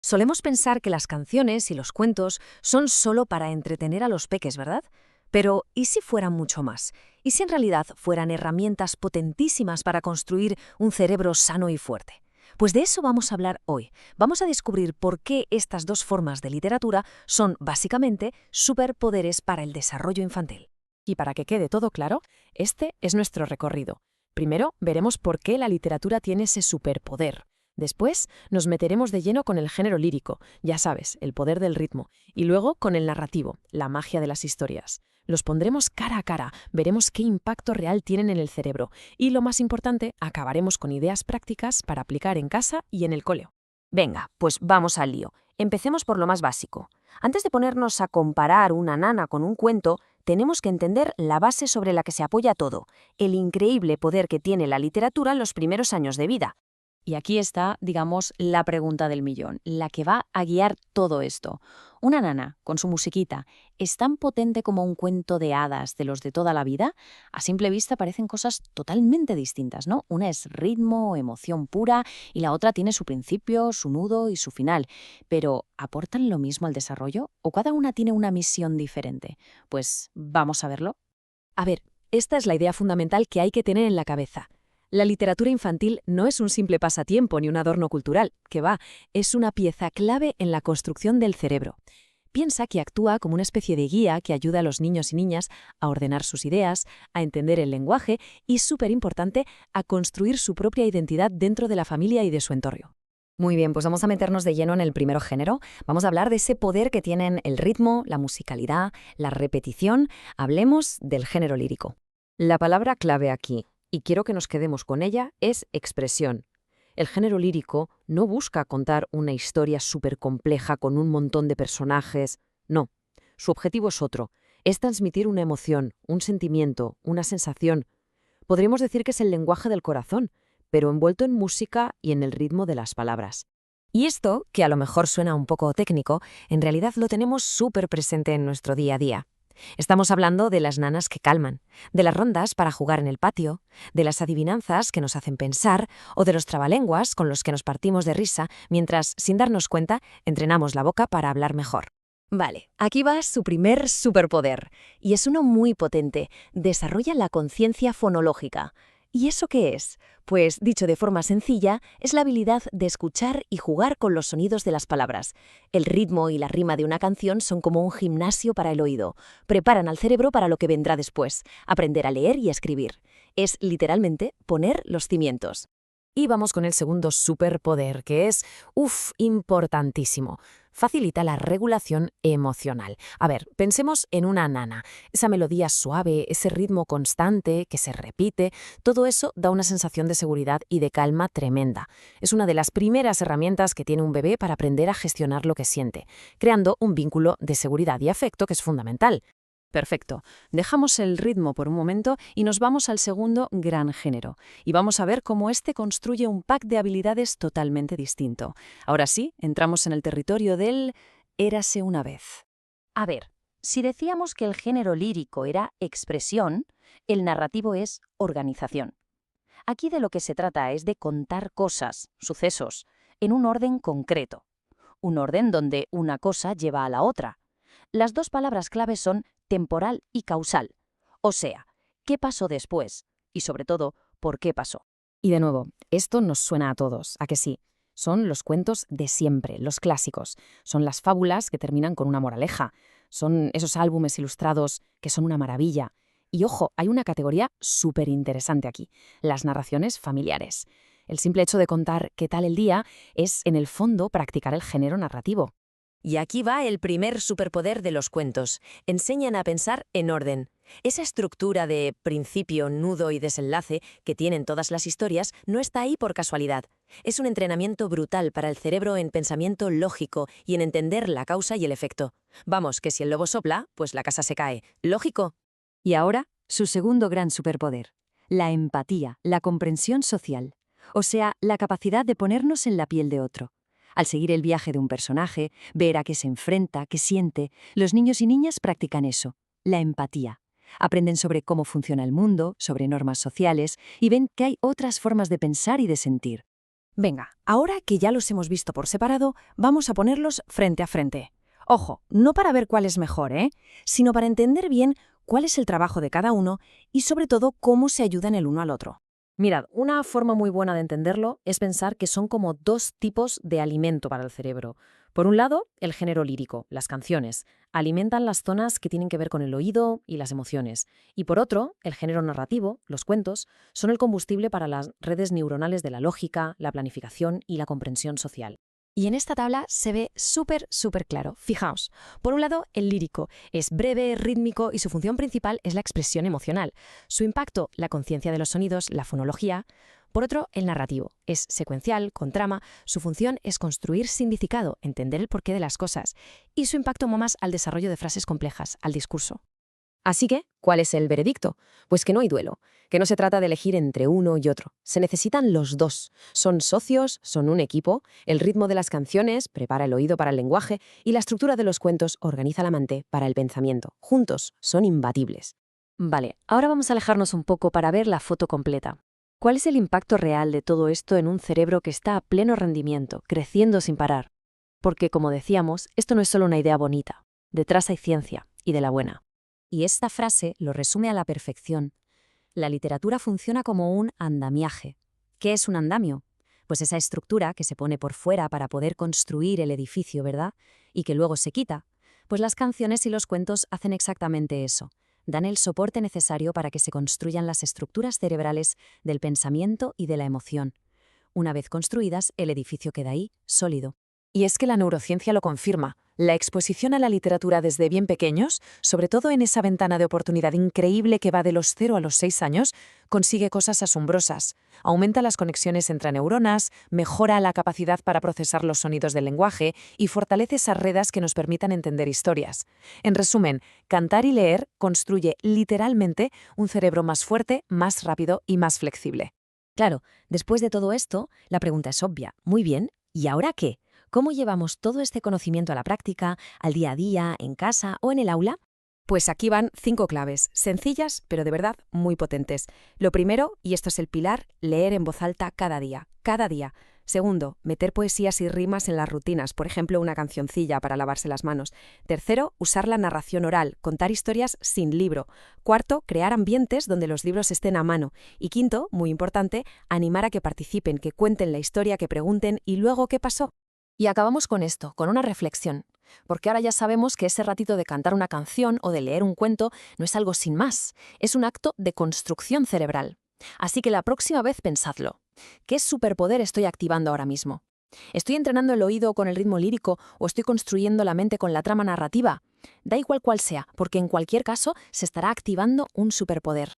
Solemos pensar que las canciones y los cuentos son solo para entretener a los peques, ¿verdad? Pero, ¿y si fueran mucho más? ¿Y si en realidad fueran herramientas potentísimas para construir un cerebro sano y fuerte? Pues de eso vamos a hablar hoy. Vamos a descubrir por qué estas dos formas de literatura son básicamente superpoderes para el desarrollo infantil. Y para que quede todo claro, este es nuestro recorrido. Primero, veremos por qué la literatura tiene ese superpoder. Después, nos meteremos de lleno con el género lírico, ya sabes, el poder del ritmo, y luego con el narrativo, la magia de las historias. Los pondremos cara a cara, veremos qué impacto real tienen en el cerebro y, lo más importante, acabaremos con ideas prácticas para aplicar en casa y en el cole. Venga, pues vamos al lío. Empecemos por lo más básico. Antes de ponernos a comparar una nana con un cuento, tenemos que entender la base sobre la que se apoya todo, el increíble poder que tiene la literatura en los primeros años de vida. Y aquí está, digamos, la pregunta del millón, la que va a guiar todo esto. Una nana, con su musiquita, ¿es tan potente como un cuento de hadas de los de toda la vida? A simple vista parecen cosas totalmente distintas, ¿no? Una es ritmo, emoción pura, y la otra tiene su principio, su nudo y su final. Pero, ¿aportan lo mismo al desarrollo? ¿O cada una tiene una misión diferente? Pues vamos a verlo. A ver, esta es la idea fundamental que hay que tener en la cabeza. La literatura infantil no es un simple pasatiempo ni un adorno cultural, que va, es una pieza clave en la construcción del cerebro. Piensa que actúa como una especie de guía que ayuda a los niños y niñas a ordenar sus ideas, a entender el lenguaje y, súper importante, a construir su propia identidad dentro de la familia y de su entorno. Muy bien, pues vamos a meternos de lleno en el primer género. Vamos a hablar de ese poder que tienen el ritmo, la musicalidad, la repetición. Hablemos del género lírico. La palabra clave aquí, y quiero que nos quedemos con ella, es expresión. El género lírico no busca contar una historia súper compleja con un montón de personajes. No, su objetivo es otro. Es transmitir una emoción, un sentimiento, una sensación. Podríamos decir que es el lenguaje del corazón, pero envuelto en música y en el ritmo de las palabras. Y esto, que a lo mejor suena un poco técnico, en realidad lo tenemos súper presente en nuestro día a día. Estamos hablando de las nanas que calman, de las rondas para jugar en el patio, de las adivinanzas que nos hacen pensar o de los trabalenguas con los que nos partimos de risa mientras, sin darnos cuenta, entrenamos la boca para hablar mejor. Vale, aquí va su primer superpoder, y es uno muy potente. Desarrolla la conciencia fonológica. ¿Y eso qué es? Pues, dicho de forma sencilla, es la habilidad de escuchar y jugar con los sonidos de las palabras. El ritmo y la rima de una canción son como un gimnasio para el oído. Preparan al cerebro para lo que vendrá después, aprender a leer y escribir. Es, literalmente, poner los cimientos. Y vamos con el segundo superpoder, que es, importantísimo. Facilita la regulación emocional. A ver, pensemos en una nana. Esa melodía suave, ese ritmo constante que se repite, todo eso da una sensación de seguridad y de calma tremenda. Es una de las primeras herramientas que tiene un bebé para aprender a gestionar lo que siente, creando un vínculo de seguridad y afecto que es fundamental. Perfecto. Dejamos el ritmo por un momento y nos vamos al segundo gran género. Y vamos a ver cómo este construye un pack de habilidades totalmente distinto. Ahora sí, entramos en el territorio del érase una vez. A ver, si decíamos que el género lírico era expresión, el narrativo es organización. Aquí de lo que se trata es de contar cosas, sucesos, en un orden concreto. Un orden donde una cosa lleva a la otra. Las dos palabras claves son temporal y causal. O sea, ¿qué pasó después? Y sobre todo, ¿por qué pasó? Y de nuevo, esto nos suena a todos, ¿a que sí? Son los cuentos de siempre, los clásicos. Son las fábulas que terminan con una moraleja. Son esos álbumes ilustrados que son una maravilla. Y ojo, hay una categoría súper interesante aquí, las narraciones familiares. El simple hecho de contar qué tal el día es, en el fondo, practicar el género narrativo. Y aquí va el primer superpoder de los cuentos. Enseñan a pensar en orden. Esa estructura de principio, nudo y desenlace que tienen todas las historias no está ahí por casualidad. Es un entrenamiento brutal para el cerebro en pensamiento lógico y en entender la causa y el efecto. Vamos, que si el lobo sopla, pues la casa se cae. ¿Lógico? Y ahora, su segundo gran superpoder, la empatía, la comprensión social. O sea, la capacidad de ponernos en la piel de otro. Al seguir el viaje de un personaje, ver a qué se enfrenta, qué siente, los niños y niñas practican eso, la empatía. Aprenden sobre cómo funciona el mundo, sobre normas sociales, y ven que hay otras formas de pensar y de sentir. Venga, ahora que ya los hemos visto por separado, vamos a ponerlos frente a frente. Ojo, no para ver cuál es mejor, sino para entender bien cuál es el trabajo de cada uno y sobre todo cómo se ayudan el uno al otro. Mirad, una forma muy buena de entenderlo es pensar que son como dos tipos de alimento para el cerebro. Por un lado, el género lírico, las canciones, alimentan las zonas que tienen que ver con el oído y las emociones. Y por otro, el género narrativo, los cuentos, son el combustible para las redes neuronales de la lógica, la planificación y la comprensión social. Y en esta tabla se ve súper claro. Fijaos, por un lado, el lírico es breve, rítmico y su función principal es la expresión emocional. Su impacto, la conciencia de los sonidos, la fonología. Por otro, el narrativo es secuencial, con trama. Su función es construir significado, entender el porqué de las cosas. Y su impacto va más al desarrollo de frases complejas, al discurso. Así que, ¿cuál es el veredicto? Pues que no hay duelo, que no se trata de elegir entre uno y otro. Se necesitan los dos. Son socios, son un equipo. El ritmo de las canciones prepara el oído para el lenguaje y la estructura de los cuentos organiza la mente para el pensamiento. Juntos son imbatibles. Vale, ahora vamos a alejarnos un poco para ver la foto completa. ¿Cuál es el impacto real de todo esto en un cerebro que está a pleno rendimiento, creciendo sin parar? Porque, como decíamos, esto no es solo una idea bonita. Detrás hay ciencia, y de la buena. Y esta frase lo resume a la perfección. La literatura funciona como un andamiaje. ¿Qué es un andamio? Pues esa estructura que se pone por fuera para poder construir el edificio, ¿verdad? Y que luego se quita. Pues las canciones y los cuentos hacen exactamente eso. Dan el soporte necesario para que se construyan las estructuras cerebrales del pensamiento y de la emoción. Una vez construidas, el edificio queda ahí, sólido. Y es que la neurociencia lo confirma. La exposición a la literatura desde bien pequeños, sobre todo en esa ventana de oportunidad increíble que va de los 0 a los 6 años, consigue cosas asombrosas. Aumenta las conexiones entre neuronas, mejora la capacidad para procesar los sonidos del lenguaje y fortalece esas redes que nos permitan entender historias. En resumen, cantar y leer construye literalmente un cerebro más fuerte, más rápido y más flexible. Claro, después de todo esto, la pregunta es obvia. Muy bien, ¿y ahora qué? ¿Cómo llevamos todo este conocimiento a la práctica, al día a día, en casa o en el aula? Pues aquí van 5 claves, sencillas, pero de verdad muy potentes. Lo primero, y esto es el pilar, leer en voz alta cada día. Cada día. Segundo, meter poesías y rimas en las rutinas, por ejemplo, una cancioncilla para lavarse las manos. Tercero, usar la narración oral, contar historias sin libro. Cuarto, crear ambientes donde los libros estén a mano. Y quinto, muy importante, animar a que participen, que cuenten la historia, que pregunten ¿y luego qué pasó? Y acabamos con esto, con una reflexión. Porque ahora ya sabemos que ese ratito de cantar una canción o de leer un cuento no es algo sin más, es un acto de construcción cerebral. Así que la próxima vez pensadlo. ¿Qué superpoder estoy activando ahora mismo? ¿Estoy entrenando el oído con el ritmo lírico o estoy construyendo la mente con la trama narrativa? Da igual cuál sea, porque en cualquier caso se estará activando un superpoder.